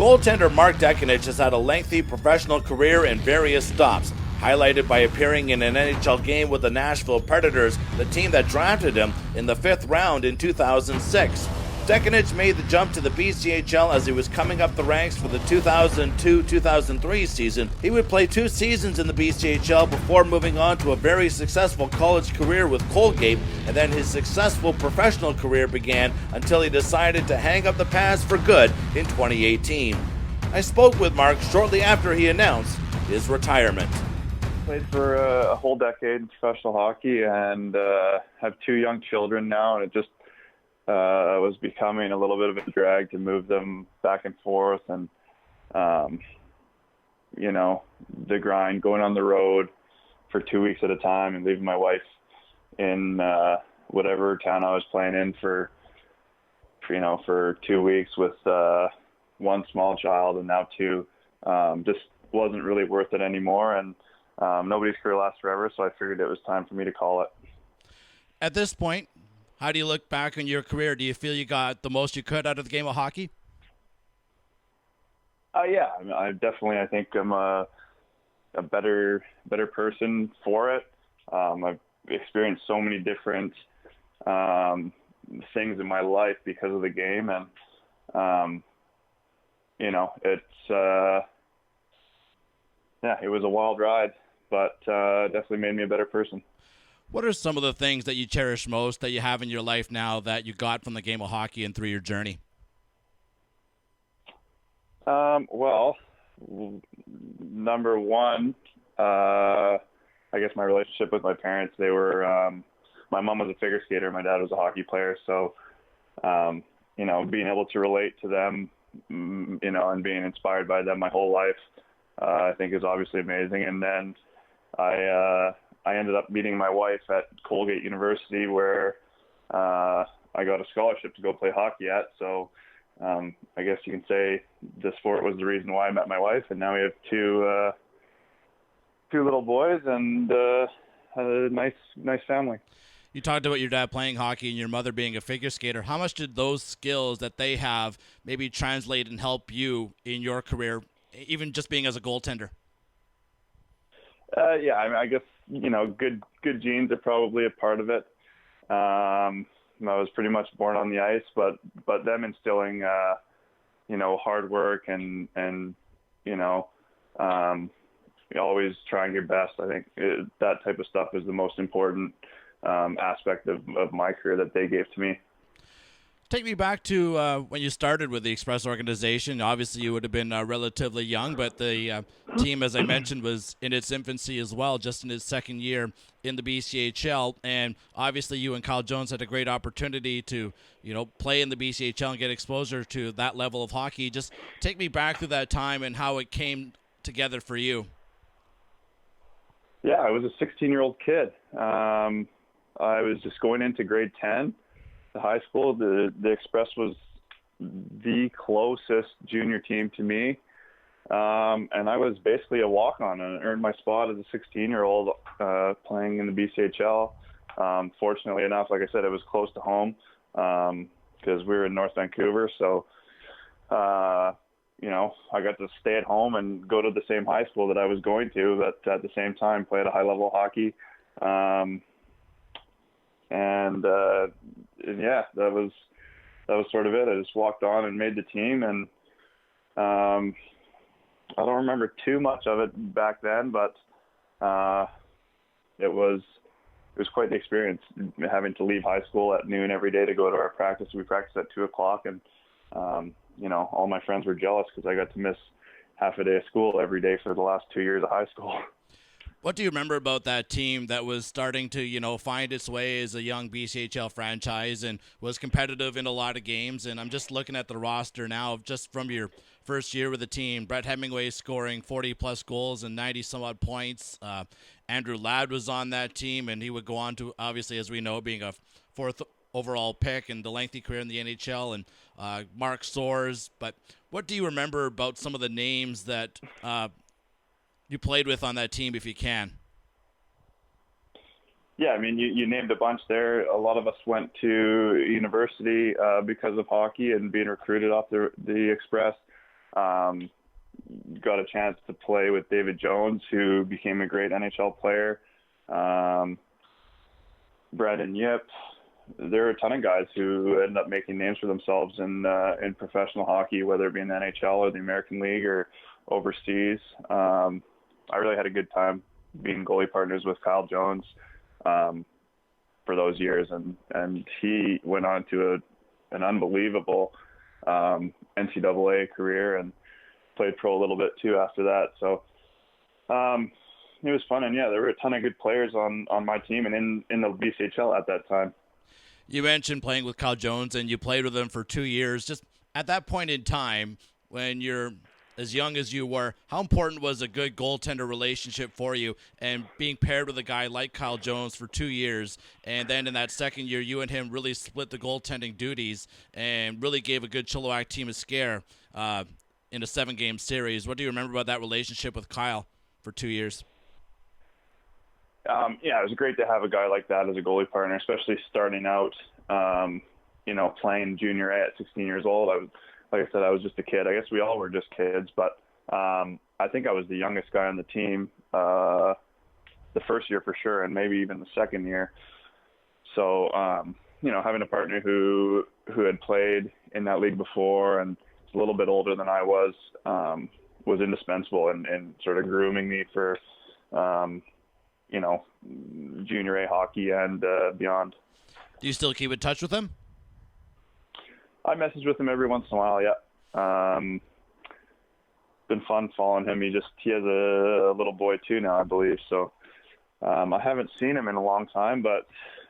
Goaltender Mark Dekanich has had a lengthy professional career in various stops, highlighted by appearing in an NHL game with the Nashville Predators, the team that drafted him in the 5th round in 2006. Dekanich made the jump to the BCHL as he was coming up the ranks for the 2002-2003 season. He would play 2 seasons in the BCHL before moving on to a very successful college career with Colgate, and then his successful professional career began until he decided to hang up the pads for good in 2018. I spoke with Mark shortly after he announced his retirement. Played for a whole decade in professional hockey and have 2 young children now, and it just was becoming a little bit of a drag to move them back and forth, and the grind, going on the road for 2 weeks at a time and leaving my wife in whatever town I was playing in for 2 weeks with 1 small child and now 2, just wasn't really worth it anymore, and nobody's career lasts forever, so I figured it was time for me to call it. At this point, how do you look back on your career? Do you feel you got the most you could out of the game of hockey? Yeah, I think I'm a better person for it. I've experienced so many different things in my life because of the game, and it was a wild ride, but definitely made me a better person. What are some of the things that you cherish most that you have in your life now that you got from the game of hockey and through your journey? Well, number one, I guess my relationship with my parents. They were, my mom was a figure skater, my dad was a hockey player, so being able to relate to them, and being inspired by them my whole life, I think is obviously amazing. And then I ended up meeting my wife at Colgate University, where I got a scholarship to go play hockey at. So I guess you can say the sport was the reason why I met my wife, and now we have two little boys and a nice family. You talked about your dad playing hockey and your mother being a figure skater. How much did those skills that they have maybe translate and help you in your career, even just being as a goaltender? I guess, good genes are probably a part of it. I was pretty much born on the ice, but them instilling, hard work and always trying your best. I think that type of stuff is the most important aspect of my career that they gave to me. Take me back to when you started with the Express organization. Obviously, you would have been relatively young, but the team, as I mentioned, was in its infancy as well, just in its 2nd year in the BCHL. And obviously, you and Kyle Jones had a great opportunity to, play in the BCHL and get exposure to that level of hockey. Just take me back to that time and how it came together for you. Yeah, I was a 16-year-old kid. I was just going into grade 10. The high school, the Express was the closest junior team to me, and I was basically a walk-on and earned my spot as a 16-year-old playing in the BCHL. Fortunately enough, like I said, it was close to home because we were in North Vancouver, so I got to stay at home and go to the same high school that I was going to, but at the same time play at a high level of hockey. That was sort of it. I just walked on and made the team, and I don't remember too much of it back then, but it was quite the experience having to leave high school at noon every day to go to our practice. We practiced at 2:00, and all my friends were jealous because I got to miss half a day of school every day for the last 2 years of high school. What do you remember about that team that was starting to, find its way as a young BCHL franchise and was competitive in a lot of games? And I'm just looking at the roster now, just from your first year with the team. Brett Hemingway scoring 40-plus goals and 90-some-odd points. Andrew Ladd was on that team, and he would go on to, obviously, as we know, being a 4th overall pick and the lengthy career in the NHL, and Mark Soares. But what do you remember about some of the names that you played with on that team, if you can? Yeah, you named a bunch there. A lot of us went to university because of hockey and being recruited off the Express. Got a chance to play with David Jones, who became a great NHL player. Brandon Yip. There are a ton of guys who end up making names for themselves in professional hockey, whether it be in the NHL or the American League or overseas. I really had a good time being goalie partners with Kyle Jones for those years, and he went on to an unbelievable NCAA career and played pro a little bit too after that. So it was fun, and yeah, there were a ton of good players on my team and in the BCHL at that time. You mentioned playing with Kyle Jones, and you played with him for 2 years. Just at that point in time, when you're as young as you were, how important was a good goaltender relationship for you, and being paired with a guy like Kyle Jones for 2 years, and then in that second year, you and him really split the goaltending duties and really gave a good Chilliwack team a scare in a 7-game series. What do you remember about that relationship with Kyle for 2 years? Yeah, it was great to have a guy like that as a goalie partner, especially starting out, playing junior A at 16 years old. Like I said, I was just a kid. I guess we all were just kids, but I think I was the youngest guy on the team the first year for sure, and maybe even the second year. So, having a partner who had played in that league before and was a little bit older than I was indispensable in sort of grooming me for junior A hockey and beyond. Do you still keep in touch with him? I message with him every once in a while, yeah. Been fun following him. He has a little boy too now, I believe. So I haven't seen him in a long time, but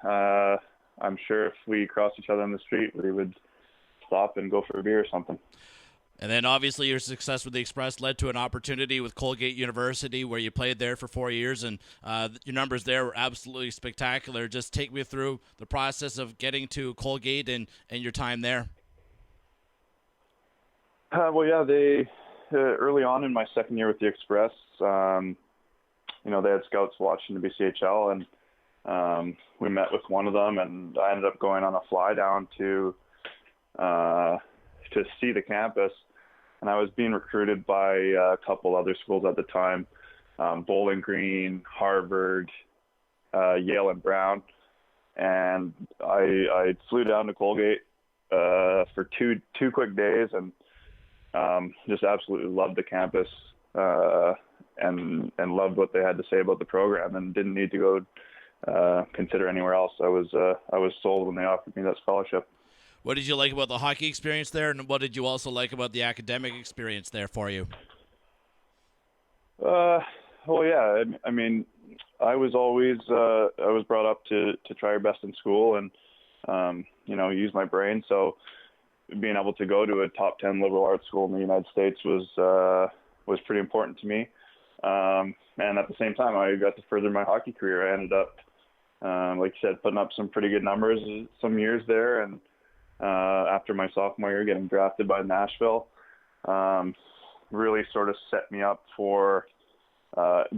I'm sure if we crossed each other on the street, we would stop and go for a beer or something. And then obviously your success with the Express led to an opportunity with Colgate University, where you played there for 4 years, and your numbers there were absolutely spectacular. Just take me through the process of getting to Colgate and your time there. They early on in my second year with the Express, they had scouts watching the BCHL, and we met with one of them, and I ended up going on a fly down to see the campus. And I was being recruited by a couple other schools at the time, Bowling Green, Harvard, Yale, and Brown. And I flew down to Colgate for two quick days, and just absolutely loved the campus and loved what they had to say about the program, and didn't need to go consider anywhere else. I was sold when they offered me that scholarship. What did you like about the hockey experience there, and what did you also like about the academic experience there for you? Yeah. I mean, I was always I was brought up to try your best in school and use my brain. So being able to go to a top 10 liberal arts school in the United States was pretty important to me. And at the same time, I got to further my hockey career. I ended up, like you said, putting up some pretty good numbers some years there, and after my sophomore year, getting drafted by Nashville, really sort of set me up for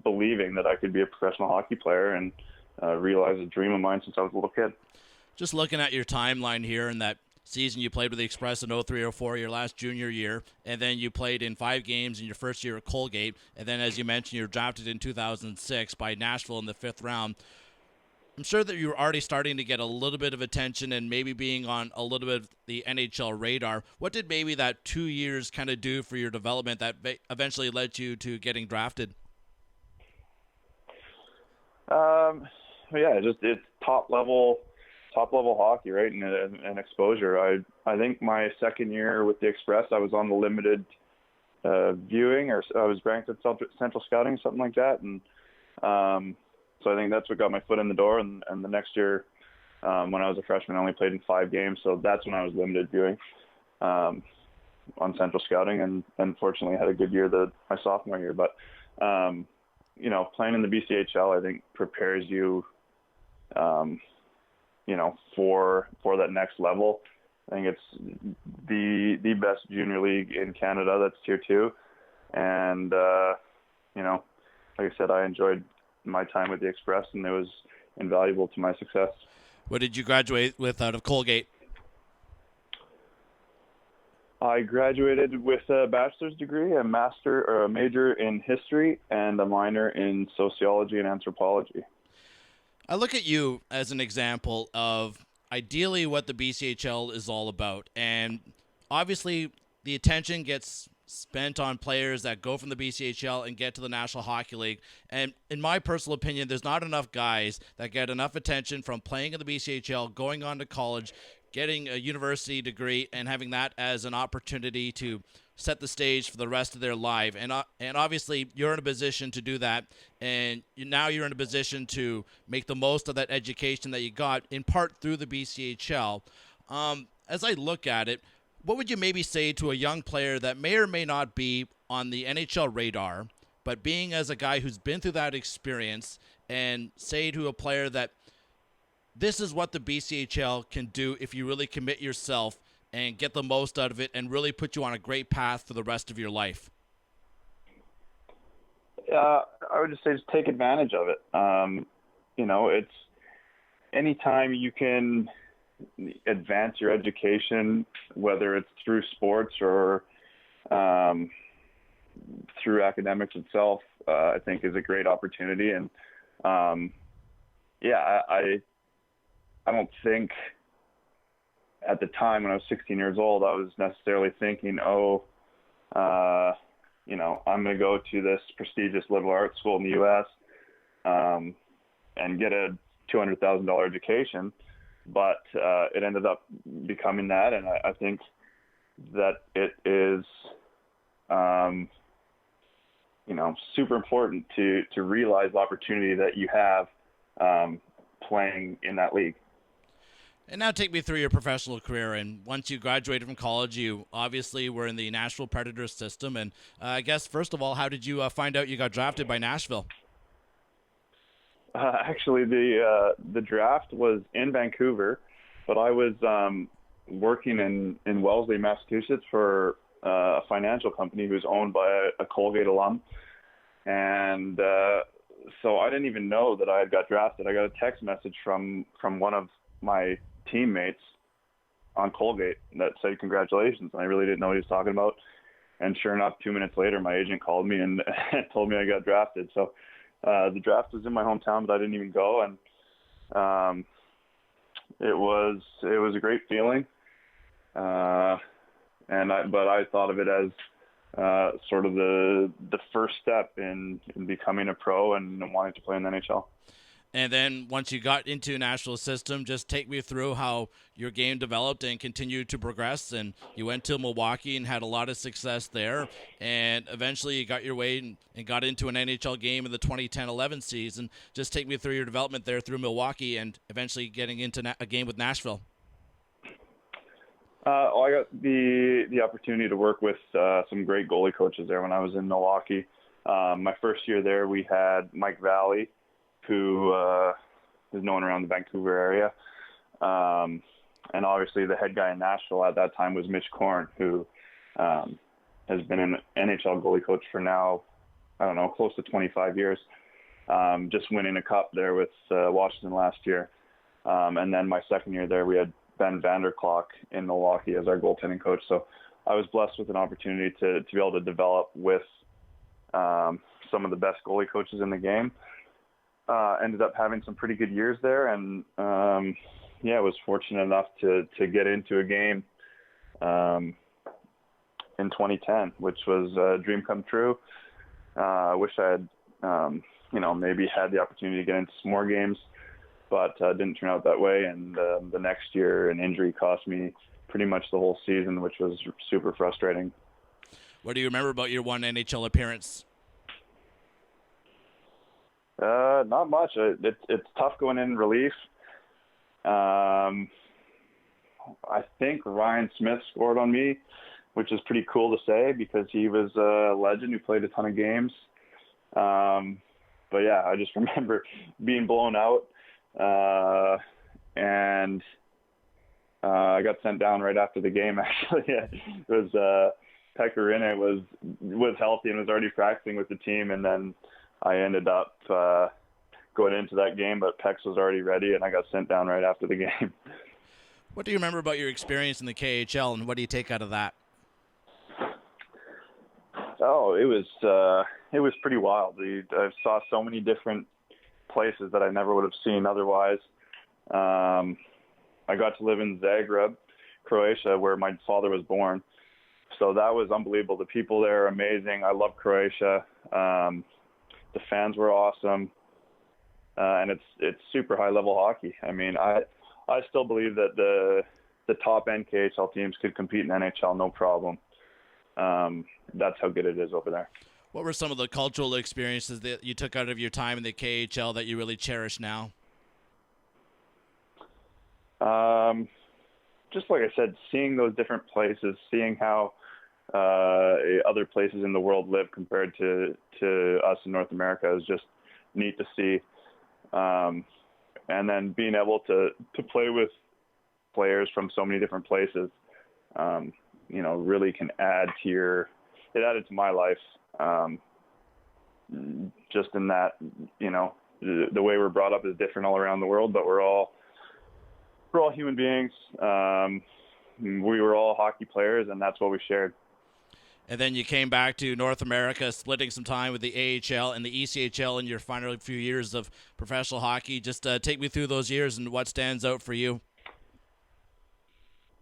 believing that I could be a professional hockey player, and realized a dream of mine since I was a little kid. Just looking at your timeline here, in that season you played with the Express in 03-04, your last junior year, and then you played in 5 games in your first year at Colgate, and then, as you mentioned, you were drafted in 2006 by Nashville in the 5th round. I'm sure that you were already starting to get a little bit of attention and maybe being on a little bit of the NHL radar. What did maybe that 2 years kind of do for your development that eventually led you to getting drafted? It's top level hockey, right? And exposure. I think my second year with the Express, I was on the limited viewing, or I was ranked at Central Scouting, something like that, and so I think that's what got my foot in the door. And the next year, when I was a freshman, I only played in 5 games, so that's when I was limited viewing on Central Scouting, and unfortunately had a good year my sophomore year. But playing in the BCHL, I think, prepares you, for that next level. I think it's the best junior league in Canada. That's Tier 2, and like I said, I enjoyed my time with the Express, and it was invaluable to my success. What did you graduate with out of Colgate? I graduated with a bachelor's degree, a master or a major in history, and a minor in sociology and anthropology. I look at you as an example of ideally what the BCHL is all about. And obviously, the attention gets spent on players that go from the BCHL and get to the National Hockey League. And in my personal opinion, there's not enough guys that get enough attention from playing in the BCHL, going on to college, getting a university degree, and having that as an opportunity to set the stage for the rest of their life. And obviously, you're in a position to do that, and now you're in a position to make the most of that education that you got, in part through the BCHL. As I look at it, what would you maybe say to a young player that may or may not be on the NHL radar, but being as a guy who's been through that experience, and say to a player that this is what the BCHL can do if you really commit yourself and get the most out of it and really put you on a great path for the rest of your life? I would just say just take advantage of it. It's anytime you can advance your education, whether it's through sports or through academics itself, I think is a great opportunity. And I don't think at the time when I was 16 years old, I was necessarily thinking, I'm going to go to this prestigious liberal arts school in the U.S. And get a $200,000 education. But it ended up becoming that. And I think that it is, super important to realize the opportunity that you have playing in that league. And now take me through your professional career. And once you graduated from college, you obviously were in the Nashville Predators system. And I guess, first of all, how did you find out you got drafted by Nashville? Actually, the draft was in Vancouver, but I was working in Wellesley, Massachusetts for a financial company who's owned by a Colgate alum. And so I didn't even know that I had got drafted. I got a text message from one of my teammates on Colgate that said congratulations, and I really didn't know what he was talking about. And sure enough, 2 minutes later, my agent called me and told me I got drafted. So the draft was in my hometown, but I didn't even go, and it was a great feeling. But I thought of it as sort of the first step in becoming a pro and wanting to play in the NHL. And then once you got into Nashville's system, just take me through how your game developed and continued to progress. And you went to Milwaukee and had a lot of success there. And eventually you got your way and got into an NHL game in the 2010-11 season. Just take me through your development there through Milwaukee and eventually getting into a game with Nashville. I got the opportunity to work with some great goalie coaches there when I was in Milwaukee. My first year there, we had Mike Valley, who is known around the Vancouver area. And obviously the head guy in Nashville at that time was Mitch Korn, who has been an NHL goalie coach for now, close to 25 years. Just winning a cup there with Washington last year. And then my second year there, we had Ben Vanderklok in Milwaukee as our goaltending coach. So I was blessed with an opportunity to be able to develop with some of the best goalie coaches in the game. Ended up having some pretty good years there, and was fortunate enough to get into a game in 2010, which was a dream come true. I wish I had, maybe had the opportunity to get into some more games, but didn't turn out that way. And the next year, an injury cost me pretty much the whole season, which was super frustrating. What do you remember about your one NHL appearance? Not much. It's tough going in relief. I think Ryan Smith scored on me, which is pretty cool to say because he was a legend who played a ton of games. But yeah, I just remember being blown out, and I got sent down right after the game. Actually, it was Pekka Rinne was healthy and was already practicing with the team, and then I ended up going into that game, but Pex was already ready, and I got sent down right after the game. What do you remember about your experience in the KHL, and what do you take out of that? Oh, it was pretty wild. I saw so many different places that I never would have seen otherwise. I got to live in Zagreb, Croatia, where my father was born. So that was unbelievable. The people there are amazing. I love Croatia. The fans were awesome, and it's super high level hockey. I mean, I still believe that the top end KHL teams could compete in NHL no problem. That's how good it is over there. What were some of the cultural experiences that you took out of your time in the KHL that you really cherish now? Just like I said, seeing those different places, seeing how other places in the world live compared to us in North America is just neat to see. And then being able to play with players from so many different places, really can add to it added to my life. Just in that, the way we're brought up is different all around the world, but we're all human beings. We were all hockey players, and that's what we shared. And then you came back to North America, splitting some time with the AHL and the ECHL in your final few years of professional hockey. Just take me through those years and what stands out for you.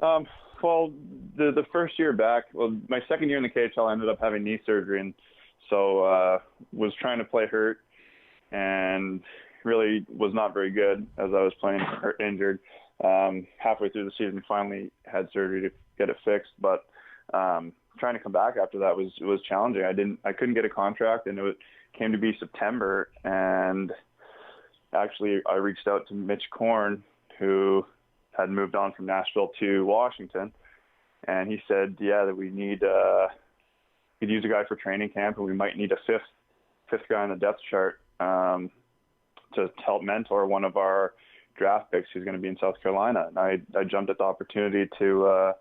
Well, the first year back, my second year in the KHL, I ended up having knee surgery, and so was trying to play hurt, and really was not very good as I was playing injured. Halfway through the season, finally had surgery to get it fixed, but trying to come back after that was challenging. I couldn't get a contract, and it came to be September, and actually I reached out to Mitch Korn, who had moved on from Nashville to Washington, and he said, that we could use a guy for training camp, and we might need a fifth guy on the depth chart to help mentor one of our draft picks who's going to be in South Carolina. And I jumped at the opportunity to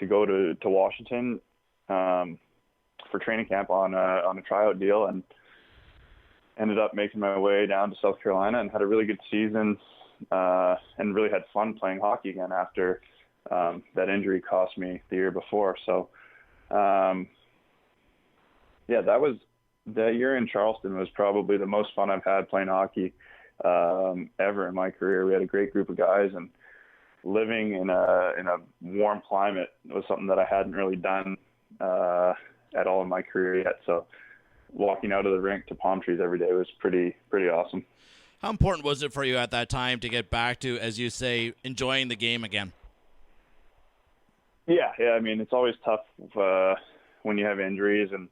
go to Washington for training camp on a tryout deal, and ended up making my way down to South Carolina and had a really good season, and really had fun playing hockey again after that injury cost me the year before. So that year in Charleston was probably the most fun I've had playing hockey ever in my career. We had a great group of guys, and living in a warm climate was something that I hadn't really done at all in my career yet. So walking out of the rink to palm trees every day was pretty awesome. How important was it for you at that time to get back to, as you say, enjoying the game again? Yeah. I mean, it's always tough when you have injuries, and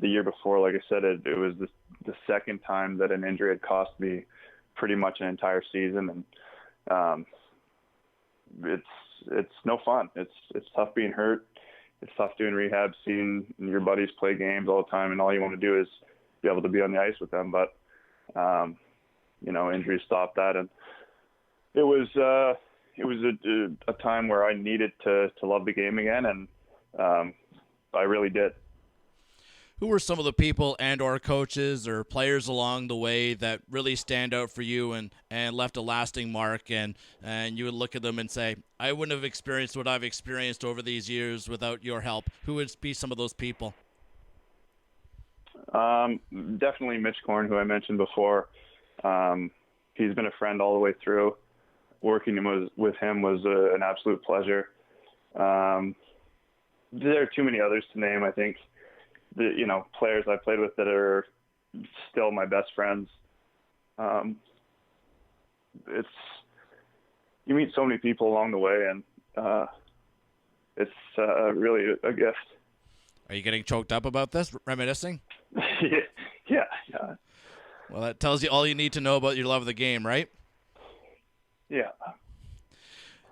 the year before, like I said, it was the second time that an injury had cost me pretty much an entire season, and it's no fun. It's tough being hurt. It's tough doing rehab, seeing your buddies play games all the time, and all you want to do is be able to be on the ice with them. But injuries stopped that, and it was a time where I needed to love the game again, and I really did. Who were some of the people and or coaches or players along the way that really stand out for you and left a lasting mark, and you would look at them and say, I wouldn't have experienced what I've experienced over these years without your help? Who would be some of those people? Definitely Mitch Korn, who I mentioned before. He's been a friend all the way through. Working with him was an absolute pleasure. There are too many others to name. I think players I played with that are still my best friends. You meet so many people along the way, and it's really a gift. Are you getting choked up about this, reminiscing? Yeah. Well, that tells you all you need to know about your love of the game, right? Yeah.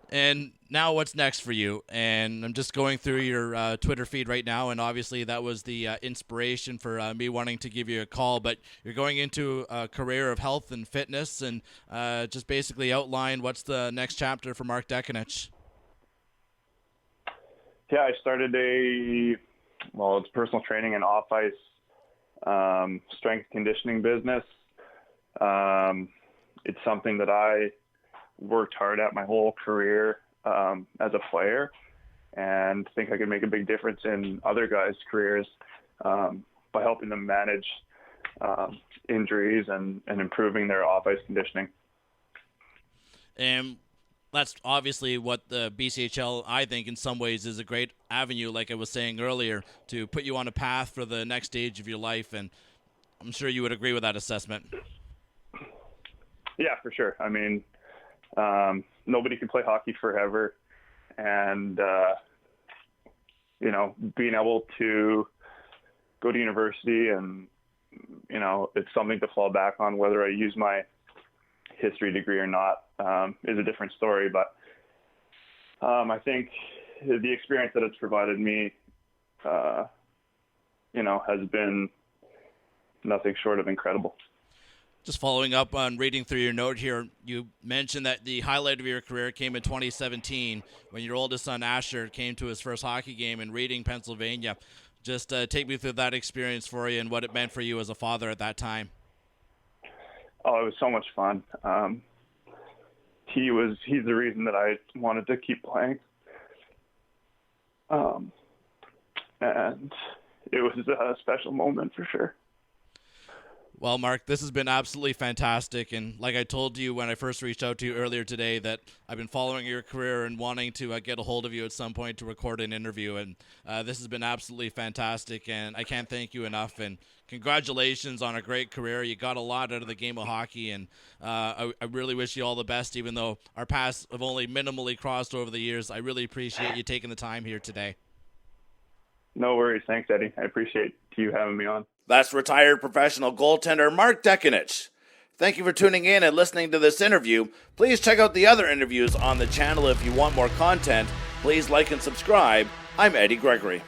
And now what's next for you? And I'm just going through your Twitter feed right now, and obviously that was the inspiration for me wanting to give you a call. But you're going into a career of health and fitness, and just basically outline what's the next chapter for Mark Dekanich. Yeah, I started it's personal training and off-ice strength conditioning business. It's something that I worked hard at my whole career as a player, and think I could make a big difference in other guys' careers by helping them manage injuries and improving their off-ice conditioning. And that's obviously what the BCHL, I think, in some ways is a great avenue, like I was saying earlier, to put you on a path for the next stage of your life. And I'm sure you would agree with that assessment. Yeah, for sure. I mean, nobody can play hockey forever. And, being able to go to university and, it's something to fall back on, whether I use my history degree or not, is a different story. But I think the experience that it's provided me, has been nothing short of incredible. Just following up on reading through your note here, you mentioned that the highlight of your career came in 2017 when your oldest son, Asher, came to his first hockey game in Reading, Pennsylvania. Just take me through that experience for you and what it meant for you as a father at that time. Oh, it was so much fun. He's the reason that I wanted to keep playing. And it was a special moment for sure. Well, Mark, this has been absolutely fantastic. And like I told you when I first reached out to you earlier today, that I've been following your career and wanting to get a hold of you at some point to record an interview. And this has been absolutely fantastic. And I can't thank you enough. And congratulations on a great career. You got a lot out of the game of hockey. And I really wish you all the best, even though our paths have only minimally crossed over the years. I really appreciate you taking the time here today. No worries. Thanks, Eddie. I appreciate you having me on. That's retired professional goaltender Mark Dekanich. Thank you for tuning in and listening to this interview. Please check out the other interviews on the channel if you want more content. Please like and subscribe. I'm Eddie Gregory.